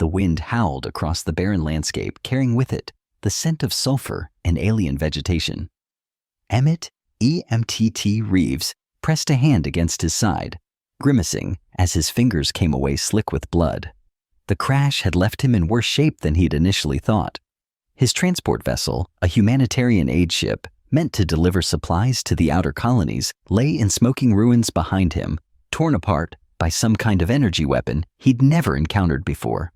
The wind howled across the barren landscape, carrying with it the scent of sulfur and alien vegetation. Emmett EMTT Reeves pressed a hand against his side, grimacing as his fingers came away slick with blood. The crash had left him in worse shape than he'd initially thought. His transport vessel, a humanitarian aid ship meant to deliver supplies to the outer colonies, lay in smoking ruins behind him, torn apart by some kind of energy weapon he'd never encountered before.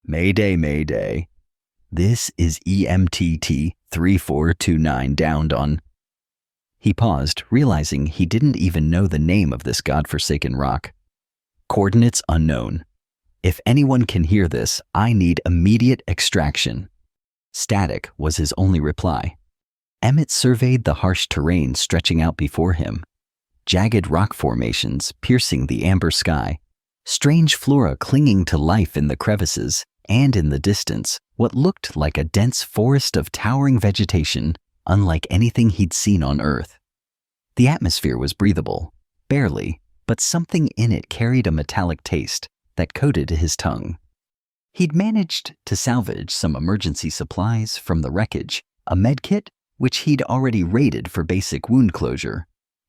Mayday, mayday. This is EMTT 3429 downed on. He paused, realizing he didn't even know the name of this godforsaken rock. Coordinates unknown. If anyone can hear this, I need immediate extraction. Static was his only reply. Emmett surveyed the harsh terrain stretching out before him. Jagged rock formations piercing the amber sky, strange flora clinging to life in the crevices, and in the distance, what looked like a dense forest of towering vegetation, unlike anything he'd seen on Earth. The atmosphere was breathable, barely, but something in it carried a metallic taste that coated his tongue. He'd managed to salvage some emergency supplies from the wreckage, a medkit which he'd already rated for basic wound closure,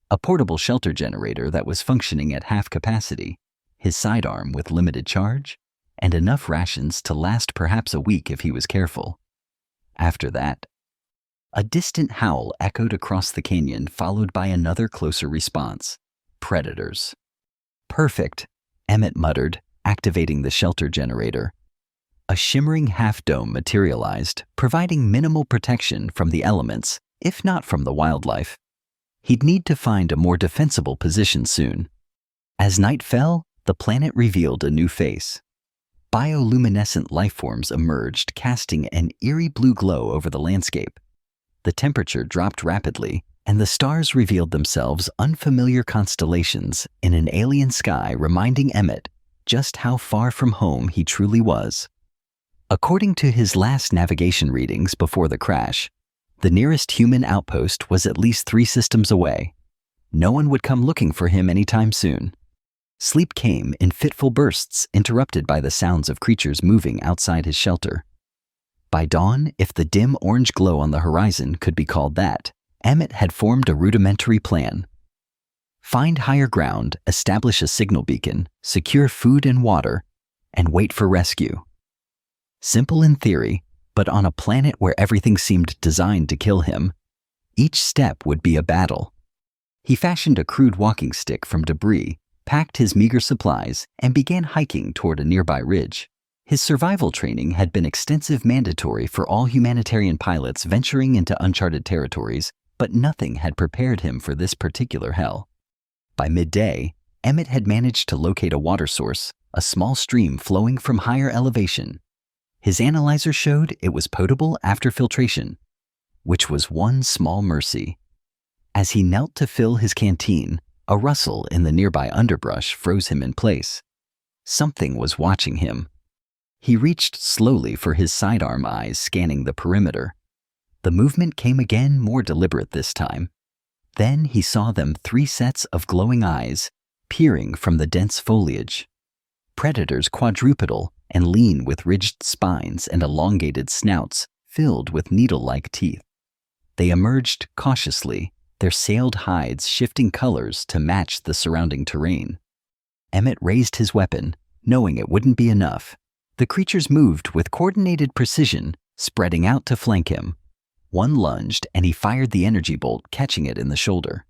a portable shelter generator that was functioning at half capacity, his sidearm with limited charge, and enough rations to last perhaps a week if he was careful. After that, a distant howl echoed across the canyon, followed by another closer response. Predators. Perfect, Emmett muttered, activating the shelter generator. A shimmering half-dome materialized, providing minimal protection from the elements, if not from the wildlife. He'd need to find a more defensible position soon. As night fell, the planet revealed a new face. Bioluminescent lifeforms emerged, casting an eerie blue glow over the landscape. The temperature dropped rapidly, and the stars revealed themselves unfamiliar constellations in an alien sky, reminding Emmett just how far from home he truly was. According to his last navigation readings before the crash, the nearest human outpost was at least 3 systems away. No one would come looking for him anytime soon. Sleep came in fitful bursts, interrupted by the sounds of creatures moving outside his shelter. By dawn, if the dim orange glow on the horizon could be called that, Emmett had formed a rudimentary plan. Find higher ground, establish a signal beacon, secure food and water, and wait for rescue. Simple in theory, but on a planet where everything seemed designed to kill him, each step would be a battle. He fashioned a crude walking stick from debris, packed his meager supplies, and began hiking toward a nearby ridge. His survival training had been extensive, mandatory for all humanitarian pilots venturing into uncharted territories, but nothing had prepared him for this particular hell. By midday, Emmett had managed to locate a water source, a small stream flowing from higher elevation. His analyzer showed it was potable after filtration, which was one small mercy. As he knelt to fill his canteen, a rustle in the nearby underbrush froze him in place. Something was watching him. He reached slowly for his sidearm eyes, scanning the perimeter. The movement came again, more deliberate this time. Then he saw them 3 sets of glowing eyes, peering from the dense foliage. Predators quadrupedal and lean, with ridged spines and elongated snouts filled with needle-like teeth. They emerged cautiously, their sailed hides shifting colors to match the surrounding terrain. Emmett raised his weapon, knowing it wouldn't be enough. The creatures moved with coordinated precision, spreading out to flank him. One lunged, and he fired the energy bolt, catching it in the shoulder.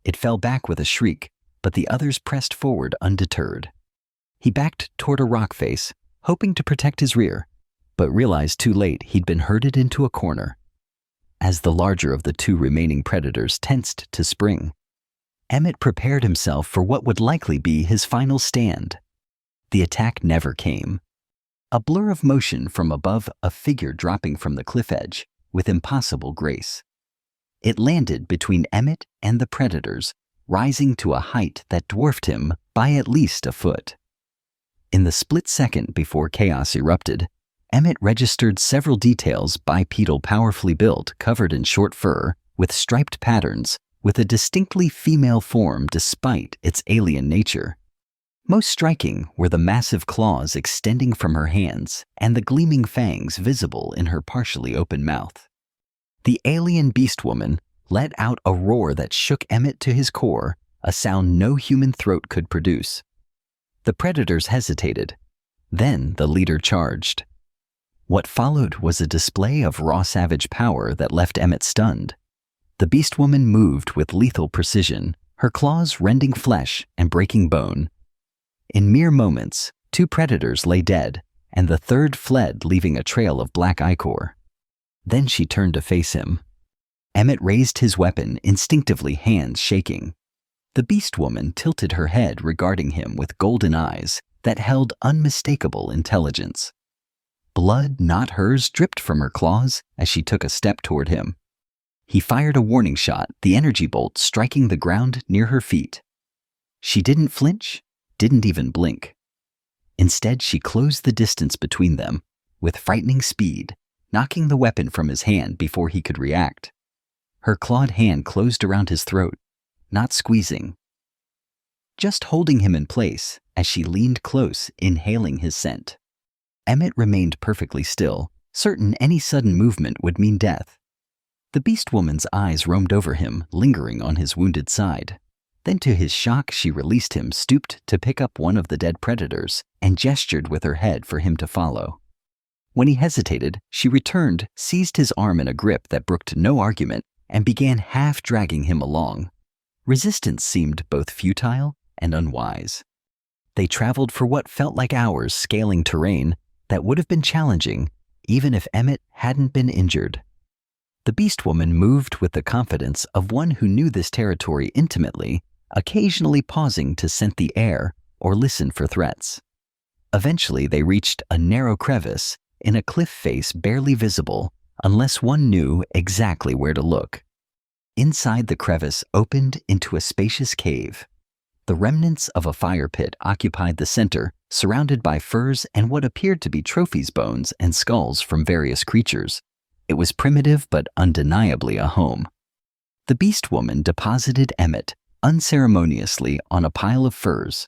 It fell back with a shriek, but the others pressed forward undeterred. He backed toward a rock face, hoping to protect his rear, but realized too late he'd been herded into a corner. As the larger of the 2 remaining predators tensed to spring, Emmett prepared himself for what would likely be his final stand. The attack never came. A blur of motion from above, a figure dropping from the cliff edge with impossible grace. It landed between Emmett and the predators, rising to a height that dwarfed him by at least a foot. In the split second before chaos erupted, Emmett registered several details: bipedal, powerfully built, covered in short fur, with striped patterns, with a distinctly female form despite its alien nature. Most striking were the massive claws extending from her hands and the gleaming fangs visible in her partially open mouth. The alien Beastwoman let out a roar that shook Emmett to his core, a sound no human throat could produce. The predators hesitated. Then the leader charged. What followed was a display of raw savage power that left Emmett stunned. The Beastwoman moved with lethal precision, her claws rending flesh and breaking bone. In mere moments, 2 predators lay dead, and the third fled, leaving a trail of black ichor. Then she turned to face him. Emmett raised his weapon, instinctively, hands shaking. The Beastwoman tilted her head, regarding him with golden eyes that held unmistakable intelligence. Blood, not hers, dripped from her claws as she took a step toward him. He fired a warning shot, the energy bolt striking the ground near her feet. She didn't flinch, didn't even blink. Instead, she closed the distance between them with frightening speed, knocking the weapon from his hand before he could react. Her clawed hand closed around his throat, not squeezing, just holding him in place as she leaned close, inhaling his scent. Emmett remained perfectly still, certain any sudden movement would mean death. The Beastwoman's eyes roamed over him, lingering on his wounded side. Then, to his shock, she released him, stooped to pick up one of the dead predators, and gestured with her head for him to follow. When he hesitated, she returned, seized his arm in a grip that brooked no argument, and began half-dragging him along. Resistance seemed both futile and unwise. They traveled for what felt like hours, scaling terrain that would have been challenging, even if Emmett hadn't been injured. The Beastwoman moved with the confidence of one who knew this territory intimately, occasionally pausing to scent the air or listen for threats. Eventually, they reached a narrow crevice in a cliff face barely visible unless one knew exactly where to look. Inside, the crevice opened into a spacious cave. The remnants of a fire pit occupied the center, surrounded by furs and what appeared to be trophies, bones, and skulls from various creatures. It was primitive but undeniably a home. The Beastwoman deposited Emmett unceremoniously on a pile of furs,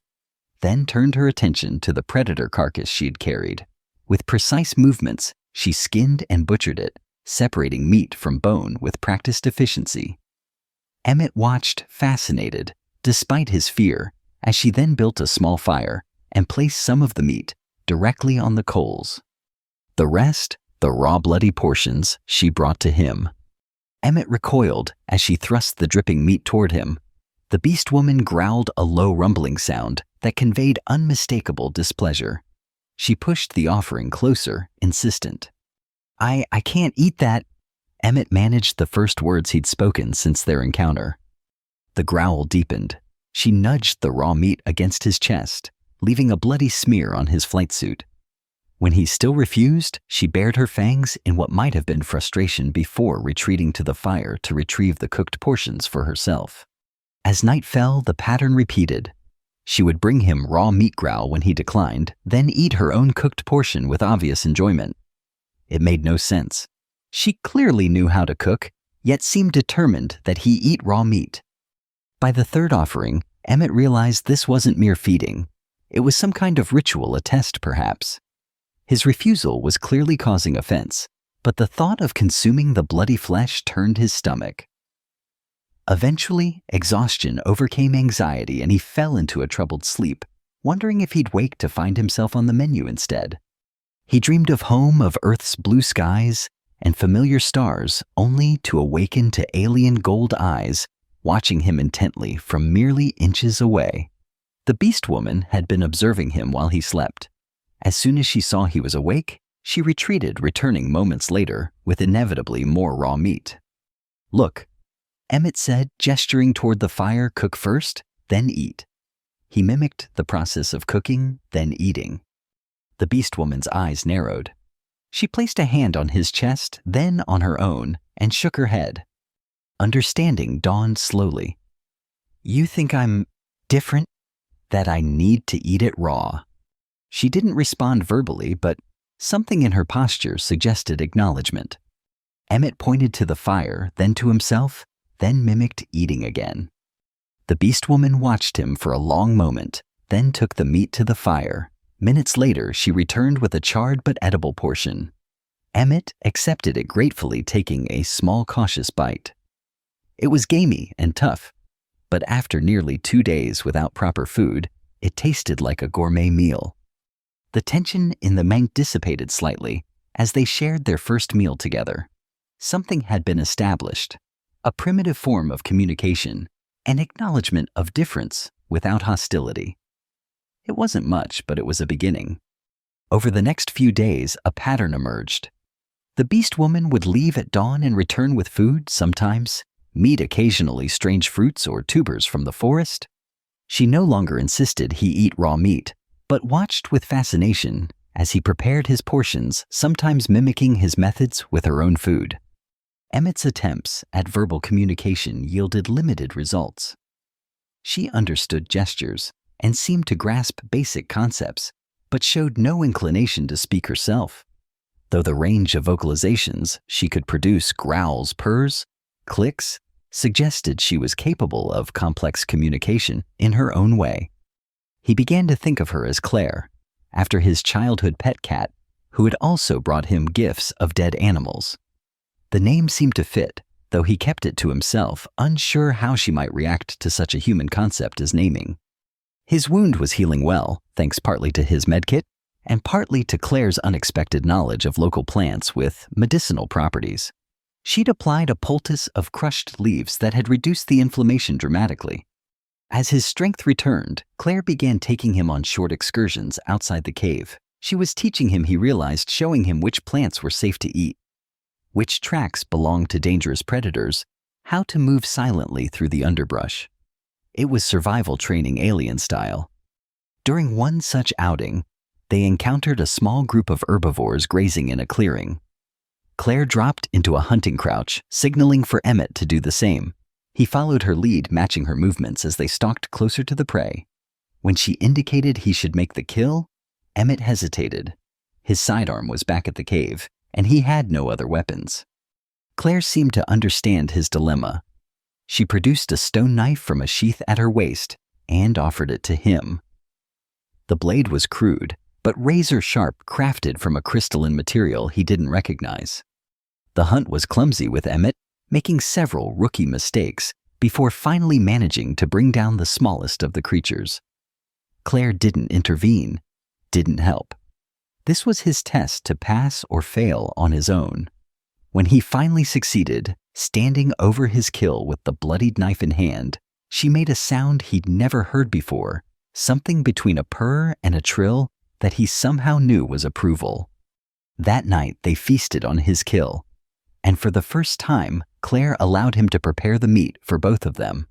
then turned her attention to the predator carcass she'd carried. With precise movements, she skinned and butchered it, separating meat from bone with practiced efficiency. Emmett watched, fascinated, despite his fear, as she then built a small fire and placed some of the meat directly on the coals. The rest, the raw bloody portions, she brought to him. Emmett recoiled as she thrust the dripping meat toward him. The Beastwoman growled a low rumbling sound that conveyed unmistakable displeasure. She pushed the offering closer, insistent. I can't eat that." Emmett managed the first words he'd spoken since their encounter. The growl deepened. She nudged the raw meat against his chest, leaving a bloody smear on his flight suit. When he still refused, she bared her fangs in what might have been frustration before retreating to the fire to retrieve the cooked portions for herself. As night fell, the pattern repeated. She would bring him raw meat growl when he declined, then eat her own cooked portion with obvious enjoyment. It made no sense. She clearly knew how to cook, yet seemed determined that he eat raw meat. By the third offering, Emmett realized this wasn't mere feeding. It was some kind of ritual, a test perhaps. His refusal was clearly causing offense, but the thought of consuming the bloody flesh turned his stomach. Eventually, exhaustion overcame anxiety and he fell into a troubled sleep, wondering if he'd wake to find himself on the menu instead. He dreamed of home, of Earth's blue skies and familiar stars, only to awaken to alien gold eyes watching him intently from merely inches away. The Beastwoman had been observing him while he slept. As soon as she saw he was awake, she retreated, returning moments later with inevitably more raw meat. "Look," Emmett said, gesturing toward the fire. "Cook first, then eat." He mimicked the process of cooking, then eating. The Beastwoman's eyes narrowed. She placed a hand on his chest, then on her own, and shook her head. Understanding dawned slowly. "You think I'm different? That I need to eat it raw?" She didn't respond verbally, but something in her posture suggested acknowledgement. Emmett pointed to the fire, then to himself, then mimicked eating again. The Beastwoman watched him for a long moment, then took the meat to the fire. Minutes later, she returned with a charred but edible portion. Emmett accepted it gratefully, taking a small, cautious bite. It was gamey and tough, but after nearly 2 days without proper food, it tasted like a gourmet meal. The tension in the Mank dissipated slightly as they shared their first meal together. Something had been established, a primitive form of communication, an acknowledgement of difference without hostility. It wasn't much, but it was a beginning. Over the next few days, a pattern emerged. The Beastwoman would leave at dawn and return with food, sometimes meat, occasionally strange fruits or tubers from the forest. She no longer insisted he eat raw meat, but watched with fascination as he prepared his portions, sometimes mimicking his methods with her own food. Emmett's attempts at verbal communication yielded limited results. She understood gestures and seemed to grasp basic concepts, but showed no inclination to speak herself. Though the range of vocalizations she could produce, growls, purrs, clicks, suggested she was capable of complex communication in her own way. He began to think of her as Claire, after his childhood pet cat, who had also brought him gifts of dead animals. The name seemed to fit, though he kept it to himself, unsure how she might react to such a human concept as naming. His wound was healing well, thanks partly to his medkit, and partly to Claire's unexpected knowledge of local plants with medicinal properties. She'd applied a poultice of crushed leaves that had reduced the inflammation dramatically. As his strength returned, Claire began taking him on short excursions outside the cave. She was teaching him, he realized, showing him which plants were safe to eat, which tracks belonged to dangerous predators, how to move silently through the underbrush. It was survival training, alien style. During one such outing, they encountered a small group of herbivores grazing in a clearing. Claire dropped into a hunting crouch, signaling for Emmett to do the same. He followed her lead, matching her movements as they stalked closer to the prey. When she indicated he should make the kill, Emmett hesitated. His sidearm was back at the cave, and he had no other weapons. Claire seemed to understand his dilemma. She produced a stone knife from a sheath at her waist and offered it to him. The blade was crude, but razor-sharp, crafted from a crystalline material he didn't recognize. The hunt was clumsy with Emmett, making several rookie mistakes before finally managing to bring down the smallest of the creatures. Claire didn't intervene, didn't help. This was his test to pass or fail on his own. When he finally succeeded, standing over his kill with the bloodied knife in hand, she made a sound he'd never heard before, something between a purr and a trill that he somehow knew was approval. That night, they feasted on his kill, and for the first time, Claire allowed him to prepare the meat for both of them.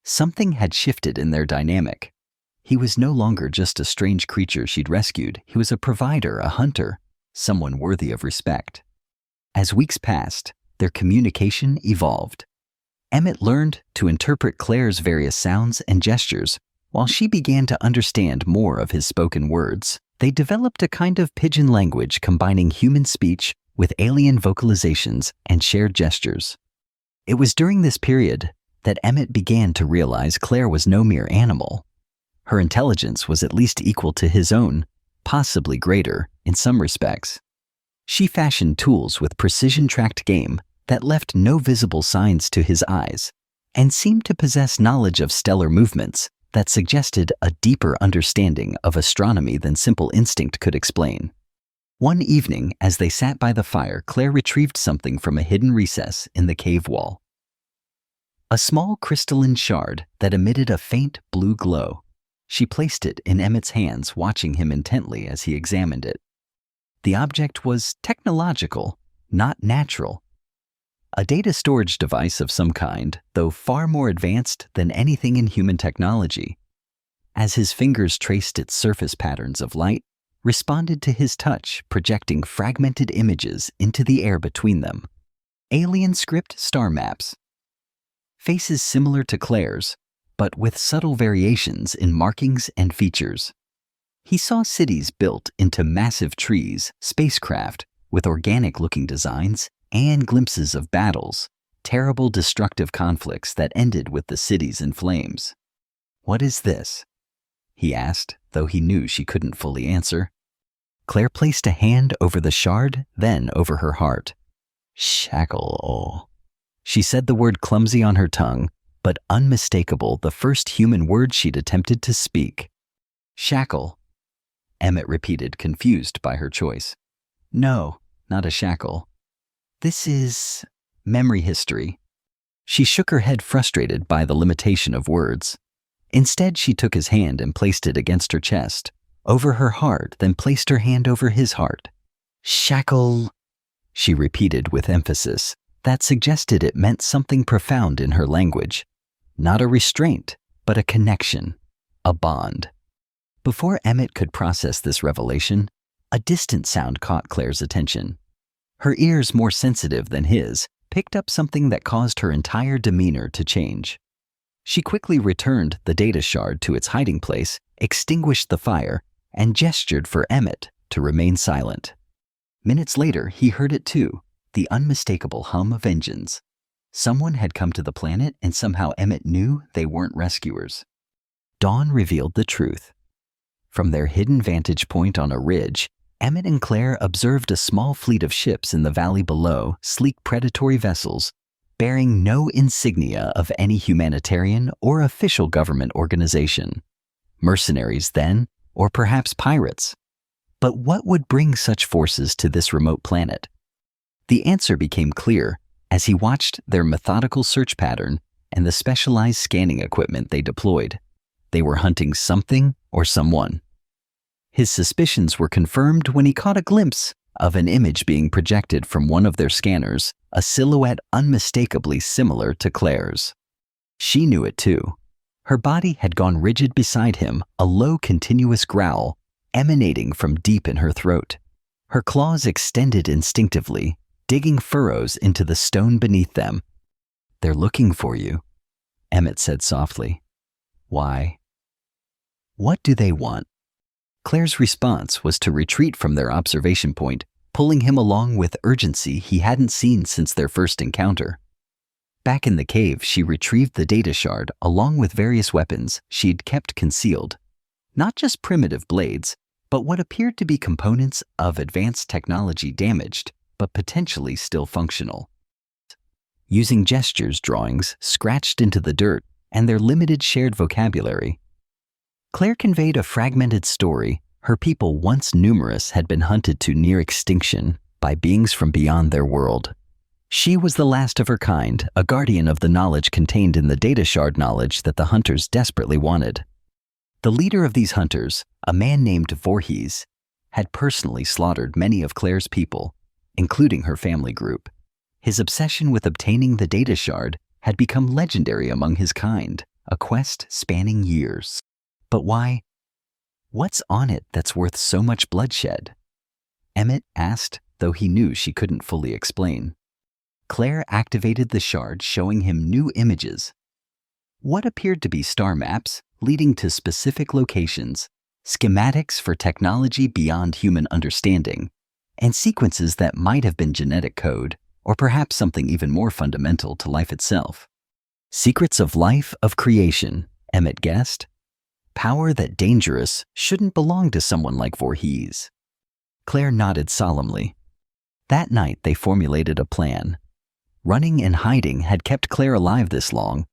Something had shifted in their dynamic. He was no longer just a strange creature she'd rescued. He was a provider, a hunter, someone worthy of respect. As weeks passed, their communication evolved. Emmett learned to interpret Claire's various sounds and gestures, while she began to understand more of his spoken words. They developed a kind of pidgin language combining human speech with alien vocalizations and shared gestures. It was during this period that Emmett began to realize Claire was no mere animal. Her intelligence was at least equal to his own, possibly greater in some respects. She fashioned tools with precision-tracked game that left no visible signs to his eyes, and seemed to possess knowledge of stellar movements that suggested a deeper understanding of astronomy than simple instinct could explain. One evening, as they sat by the fire, Claire retrieved something from a hidden recess in the cave wall. A small crystalline shard that emitted a faint blue glow. She placed it in Emmett's hands, watching him intently as he examined it. The object was technological, not natural. A data storage device of some kind, though far more advanced than anything in human technology. As his fingers traced its surface patterns of light, responded to his touch, projecting fragmented images into the air between them. Alien script star maps. Faces similar to Claire's, but with subtle variations in markings and features. He saw cities built into massive trees, spacecraft with organic-looking designs, and glimpses of battles, terrible destructive conflicts that ended with the cities in flames. What is this? he asked, though he knew she couldn't fully answer. Claire placed a hand over the shard, then over her heart. Shackle. She said the word clumsy on her tongue, but unmistakable, the first human word she'd attempted to speak. Shackle. Emmett repeated, confused by her choice. No, not a shackle. This is memory history. She shook her head, frustrated by the limitation of words. Instead, she took his hand and placed it against her chest, over her heart, then placed her hand over his heart. Shackle, she repeated with emphasis that suggested it meant something profound in her language. Not a restraint, but a connection, a bond. Before Emmett could process this revelation, a distant sound caught Claire's attention. Her ears, more sensitive than his, picked up something that caused her entire demeanor to change. She quickly returned the data shard to its hiding place, extinguished the fire, and gestured for Emmett to remain silent. Minutes later, he heard it too, the unmistakable hum of engines. Someone had come to the planet, and somehow Emmett knew they weren't rescuers. Dawn revealed the truth. From their hidden vantage point on a ridge, Emmett and Claire observed a small fleet of ships in the valley below, sleek predatory vessels, bearing no insignia of any humanitarian or official government organization. Mercenaries then, or perhaps pirates. But what would bring such forces to this remote planet? The answer became clear as he watched their methodical search pattern and the specialized scanning equipment they deployed. They were hunting something or someone. His suspicions were confirmed when he caught a glimpse of an image being projected from one of their scanners, a silhouette unmistakably similar to Claire's. She knew it too. Her body had gone rigid beside him, a low continuous growl emanating from deep in her throat. Her claws extended instinctively, digging furrows into the stone beneath them. They're looking for you, Emmett said softly. Why? What do they want? Claire's response was to retreat from their observation point, pulling him along with urgency he hadn't seen since their first encounter. Back in the cave, she retrieved the data shard along with various weapons she'd kept concealed. Not just primitive blades, but what appeared to be components of advanced technology damaged, but potentially still functional. Using gestures drawings scratched into the dirt and their limited shared vocabulary, Claire conveyed a fragmented story. Her people, once numerous, had been hunted to near extinction by beings from beyond their world. She was the last of her kind, a guardian of the knowledge contained in the data shard, knowledge that the hunters desperately wanted. The leader of these hunters, a man named Voorhees, had personally slaughtered many of Claire's people, including her family group. His obsession with obtaining the data shard had become legendary among his kind, a quest spanning years. But why? What's on it that's worth so much bloodshed? Emmett asked, though he knew she couldn't fully explain. Claire activated the shard, showing him new images. What appeared to be star maps leading to specific locations, schematics for technology beyond human understanding, and sequences that might have been genetic code, or perhaps something even more fundamental to life itself. Secrets of life, of creation, Emmett guessed. Power that dangerous shouldn't belong to someone like Voorhees. Claire nodded solemnly. That night they formulated a plan. Running and hiding had kept Claire alive this long,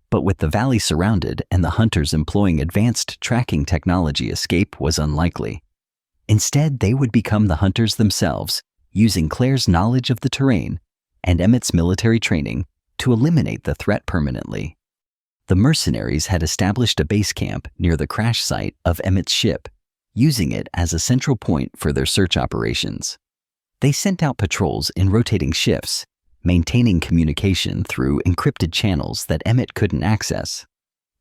but with the valley surrounded and the hunters employing advanced tracking technology, escape was unlikely. Instead, they would become the hunters themselves, using Claire's knowledge of the terrain and Emmett's military training to eliminate the threat permanently. The mercenaries had established a base camp near the crash site of Emmett's ship, using it as a central point for their search operations. They sent out patrols in rotating shifts, maintaining communication through encrypted channels that Emmett couldn't access.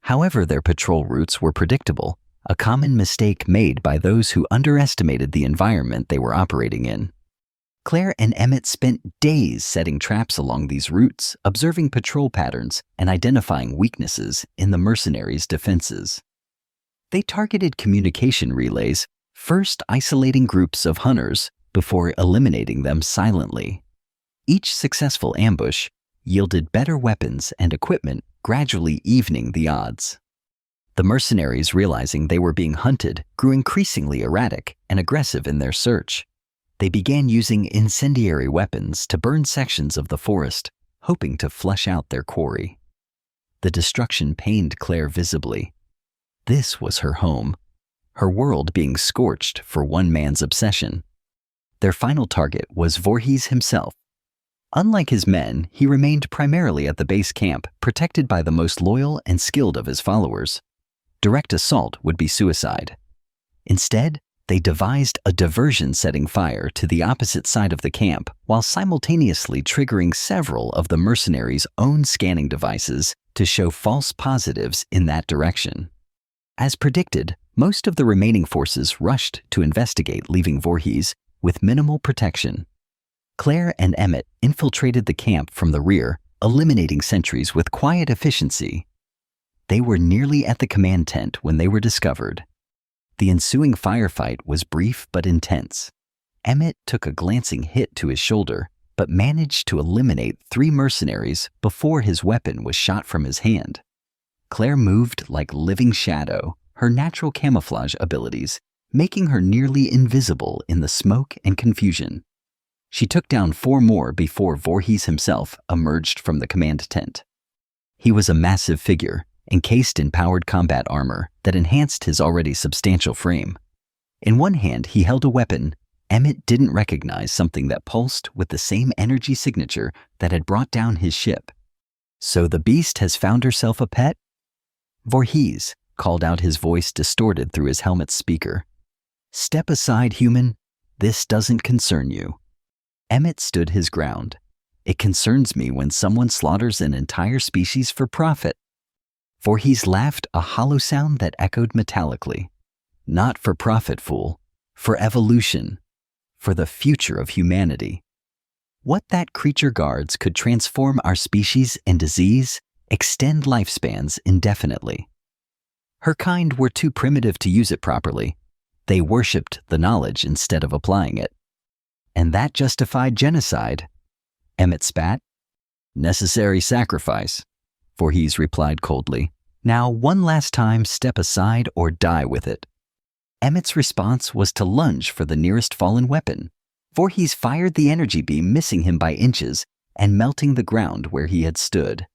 However, their patrol routes were predictable, a common mistake made by those who underestimated the environment they were operating in. Claire and Emmett spent days setting traps along these routes, observing patrol patterns and identifying weaknesses in the mercenaries' defenses. They targeted communication relays, first isolating groups of hunters before eliminating them silently. Each successful ambush yielded better weapons and equipment, gradually evening the odds. The mercenaries, realizing they were being hunted, grew increasingly erratic and aggressive in their search. They began using incendiary weapons to burn sections of the forest, hoping to flush out their quarry. The destruction pained Claire visibly. This was her home, her world being scorched for one man's obsession. Their final target was Voorhees himself. Unlike his men, he remained primarily at the base camp, protected by the most loyal and skilled of his followers. Direct assault would be suicide. Instead, they devised a diversion, setting fire to the opposite side of the camp while simultaneously triggering several of the mercenaries' own scanning devices to show false positives in that direction. As predicted, most of the remaining forces rushed to investigate, leaving Voorhees with minimal protection. Claire and Emmett infiltrated the camp from the rear, eliminating sentries with quiet efficiency. They were nearly at the command tent when they were discovered. The ensuing firefight was brief but intense. Emmett took a glancing hit to his shoulder, but managed to eliminate 3 mercenaries before his weapon was shot from his hand. Claire moved like living shadow, her natural camouflage abilities making her nearly invisible in the smoke and confusion. She took down 4 more before Voorhees himself emerged from the command tent. He was a massive figure, encased in powered combat armor that enhanced his already substantial frame. In one hand, he held a weapon. Emmett didn't recognize something that pulsed with the same energy signature that had brought down his ship. "So the beast has found herself a pet?" Voorhees called out, his voice distorted through his helmet's speaker. "Step aside, human. This doesn't concern you." Emmett stood his ground. "It concerns me when someone slaughters an entire species for profit." Voorhees laughed, a hollow sound that echoed metallically. "Not for profit, fool. For evolution. For the future of humanity. What that creature guards could transform our species and disease, extend lifespans indefinitely. Her kind were too primitive to use it properly. They worshipped the knowledge instead of applying it. And that justified genocide." Emmett spat. "Necessary sacrifice," Voorhees replied coldly. "Now, one last time, step aside or die with it." Emmett's response was to lunge for the nearest fallen weapon. Voorhees fired the energy beam, missing him by inches and melting the ground where he had stood.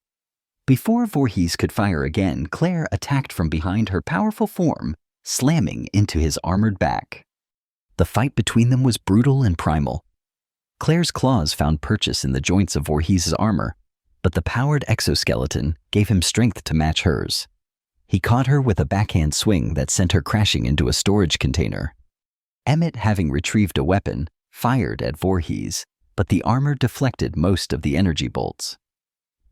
Before Voorhees could fire again, Claire attacked from behind, her powerful form slamming into his armored back. The fight between them was brutal and primal. Claire's claws found purchase in the joints of Voorhees' armor, but the powered exoskeleton gave him strength to match hers. He caught her with a backhand swing that sent her crashing into a storage container. Emmett, having retrieved a weapon, fired at Voorhees, but the armor deflected most of the energy bolts.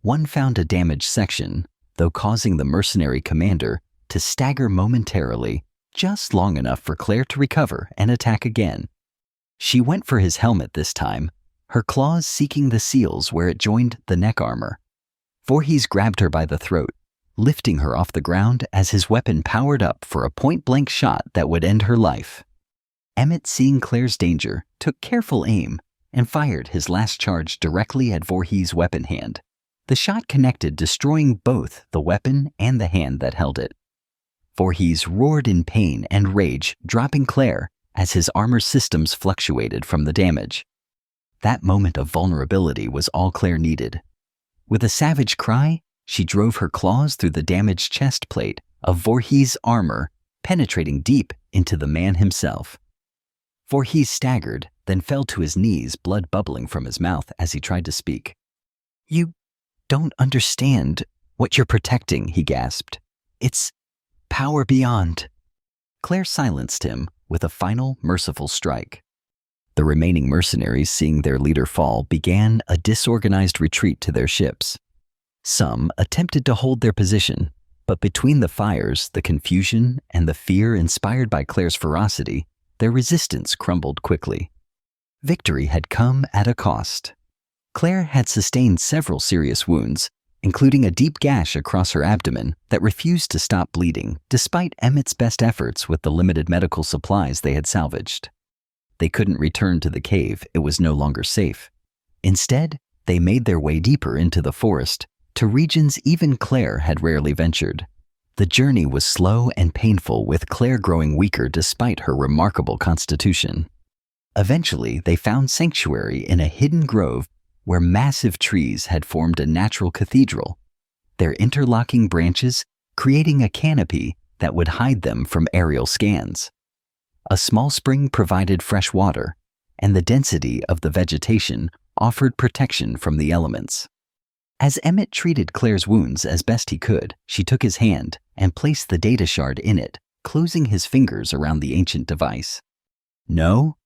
One found a damaged section, though causing the mercenary commander to stagger momentarily, just long enough for Claire to recover and attack again. She went for his helmet this time, her claws seeking the seals where it joined the neck armor. Voorhees grabbed her by the throat, lifting her off the ground as his weapon powered up for a point-blank shot that would end her life. Emmett, seeing Claire's danger, took careful aim and fired his last charge directly at Voorhees' weapon hand. The shot connected, destroying both the weapon and the hand that held it. Voorhees roared in pain and rage, dropping Claire as his armor systems fluctuated from the damage. That moment of vulnerability was all Claire needed. With a savage cry, she drove her claws through the damaged chest plate of Voorhees' armor, penetrating deep into the man himself. Voorhees staggered, then fell to his knees, blood bubbling from his mouth as he tried to speak. "You don't understand what you're protecting," he gasped. "It's power beyond." Claire silenced him with a final merciful strike. The remaining mercenaries, seeing their leader fall, began a disorganized retreat to their ships. Some attempted to hold their position, but between the fires, the confusion, and the fear inspired by Claire's ferocity, their resistance crumbled quickly. Victory had come at a cost. Claire had sustained several serious wounds, including a deep gash across her abdomen that refused to stop bleeding despite Emmett's best efforts with the limited medical supplies they had salvaged. They couldn't return to the cave, it was no longer safe. Instead, they made their way deeper into the forest, to regions even Claire had rarely ventured. The journey was slow and painful, with Claire growing weaker despite her remarkable constitution. Eventually, they found sanctuary in a hidden grove where massive trees had formed a natural cathedral, their interlocking branches creating a canopy that would hide them from aerial scans. A small spring provided fresh water, and the density of the vegetation offered protection from the elements. As Emmett treated Claire's wounds as best he could, she took his hand and placed the data shard in it, closing his fingers around the ancient device. "No,"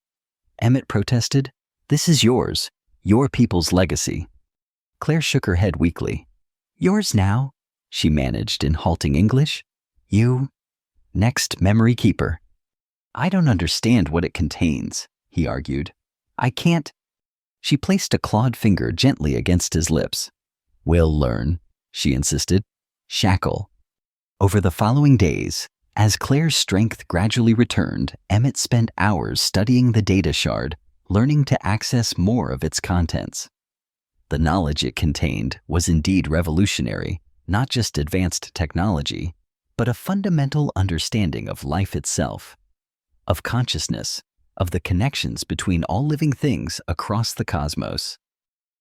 Emmett protested. "This is yours, your people's legacy." Claire shook her head weakly. "Yours now," she managed in halting English. "You, next memory keeper." "I don't understand what it contains," he argued. "I can't." She placed a clawed finger gently against his lips. "We'll learn," she insisted. "Shackle." Over the following days, as Claire's strength gradually returned, Emmett spent hours studying the data shard, learning to access more of its contents. The knowledge it contained was indeed revolutionary, not just advanced technology, but a fundamental understanding of life itself, of consciousness, of the connections between all living things across the cosmos.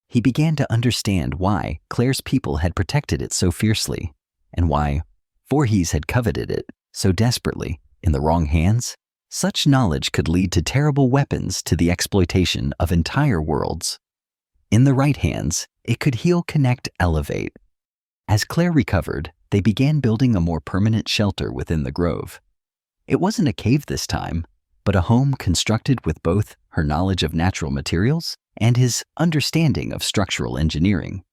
He began to understand why Claire's people had protected it so fiercely, and why Voorhees had coveted it so desperately. In the wrong hands, such knowledge could lead to terrible weapons, to the exploitation of entire worlds. In the right hands, it could heal, connect, elevate. As Claire recovered, they began building a more permanent shelter within the grove. It wasn't a cave this time, but a home constructed with both her knowledge of natural materials and his understanding of structural engineering.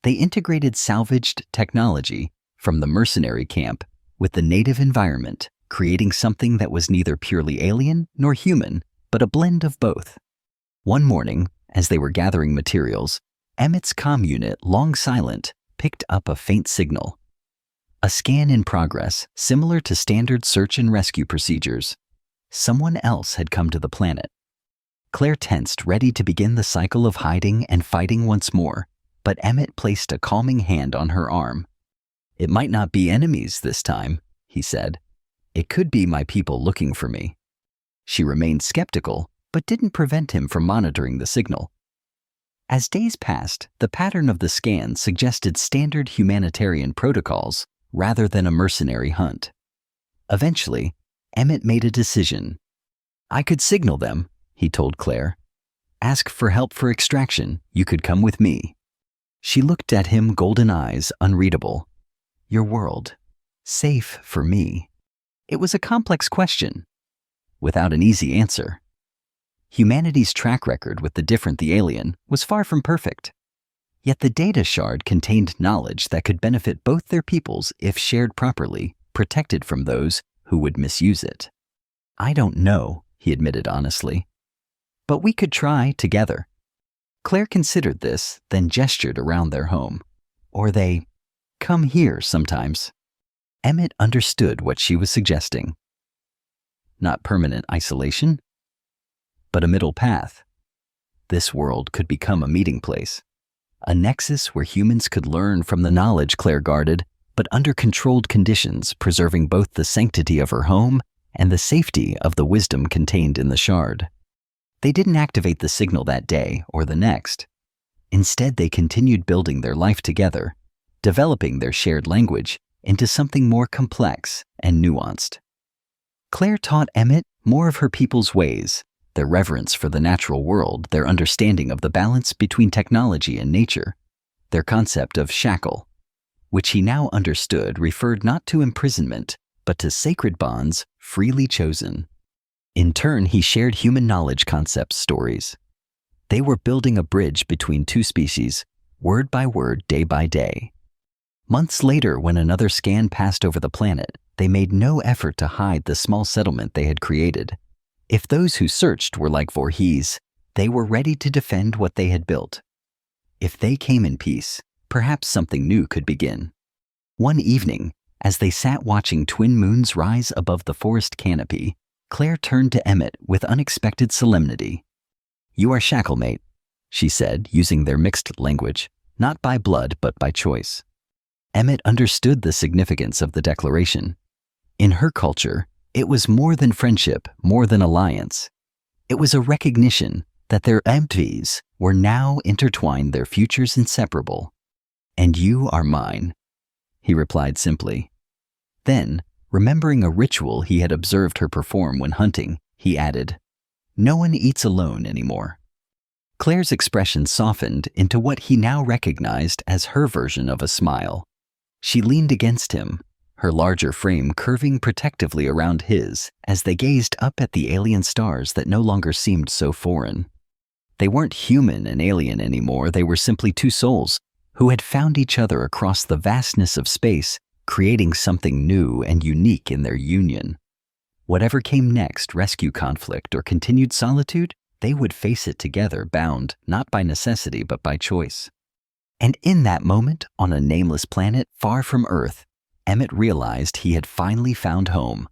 They integrated salvaged technology from the mercenary camp with the native environment, creating something that was neither purely alien nor human, but a blend of both. One morning, as they were gathering materials, Emmett's comm unit, long silent, picked up a faint signal. A scan in progress, similar to standard search and rescue procedures. Someone else had come to the planet. Claire tensed, ready to begin the cycle of hiding and fighting once more, but Emmett placed a calming hand on her arm. "It might not be enemies this time," he said. "It could be my people looking for me." She remained skeptical, but didn't prevent him from monitoring the signal. As days passed, the pattern of the scan suggested standard humanitarian protocols rather than a mercenary hunt. Eventually, Emmett made a decision. "I could signal them," he told Claire. "Ask for help for extraction. You could come with me." She looked at him, golden eyes unreadable. "Your world. Safe for me." It was a complex question, without an easy answer. Humanity's track record with the different, the alien, was far from perfect. Yet the data shard contained knowledge that could benefit both their peoples if shared properly, protected from those who would misuse it. "I don't know," he admitted honestly. "But we could try together." Claire considered this, then gestured around their home. "Or they come here sometimes." Emmett understood what she was suggesting. Not permanent isolation, but a middle path. This world could become a meeting place, a nexus where humans could learn from the knowledge Claire guarded, but under controlled conditions, preserving both the sanctity of her home and the safety of the wisdom contained in the shard. They didn't activate the signal that day or the next. Instead, they continued building their life together, developing their shared language into something more complex and nuanced. Claire taught Emmett more of her people's ways, their reverence for the natural world, their understanding of the balance between technology and nature, their concept of shackle, which he now understood referred not to imprisonment, but to sacred bonds freely chosen. In turn, he shared human knowledge concepts, stories. They were building a bridge between two species, word by word, day by day. Months later, when another scan passed over the planet, they made no effort to hide the small settlement they had created. If those who searched were like Voorhees, they were ready to defend what they had built. If they came in peace, perhaps something new could begin. One evening, as they sat watching twin moons rise above the forest canopy, Claire turned to Emmett with unexpected solemnity. "You are shacklemate," she said, using their mixed language, not by blood but by choice. Emmett understood the significance of the declaration. In her culture, it was more than friendship, more than alliance. It was a recognition that their entities were now intertwined, their futures inseparable. "And you are mine," he replied simply. Then, remembering a ritual he had observed her perform when hunting, he added, "No one eats alone anymore." Claire's expression softened into what he now recognized as her version of a smile. She leaned against him, her larger frame curving protectively around his as they gazed up at the alien stars that no longer seemed so foreign. They weren't human and alien anymore, they were simply two souls who had found each other across the vastness of space, creating something new and unique in their union. Whatever came next, rescue conflict or continued solitude, they would face it together, bound not by necessity but by choice. And in that moment, on a nameless planet far from Earth, Emmett realized he had finally found home,